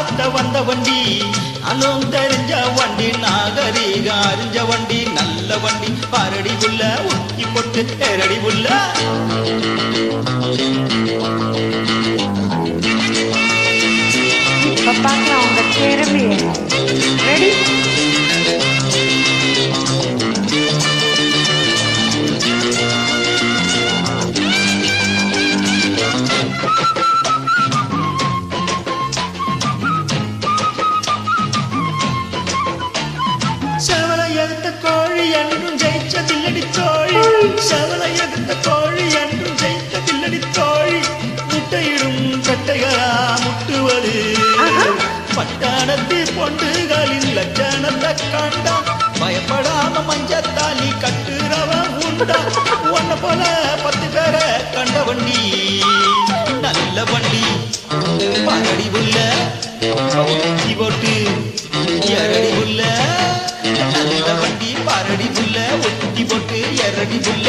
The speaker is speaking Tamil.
பார்த்த வந்த வண்டி அலும் தெரிஞ்ச வண்டி நாகரீக அறிஞ்ச வண்டி நல்ல வண்டி பாரடி உள்ள உக்கி போட்டு தேரடி உள்ள இப்ப பார்க்கலாம் உங்க திறமைய. ரெடி? செவலை எடுத்த கோழி என்றும் ஜெயிச்சதில்லடி தோழி செவலை எடுத்த கோழி என்றும் ஜெயித்ததில்லடி தோழி முட்டையிடும் கட்டைகளா முட்டுவது பட்டாணத்தில் பொண்டுகளின் லட்சணத்தை கண்டா பயப்படாம மஞ்சத்தாலி கட்டுறவன் உண்டா ஒன்ன போல 10 பேரை கண்ட வண்டி நல்ல வண்டி பகடி உள்ள ஊத்தி போட்டு எரடி உள்ள நல்ல வண்டி பாரடி புள்ள ஒட்டி போட்டு எரடி புள்ள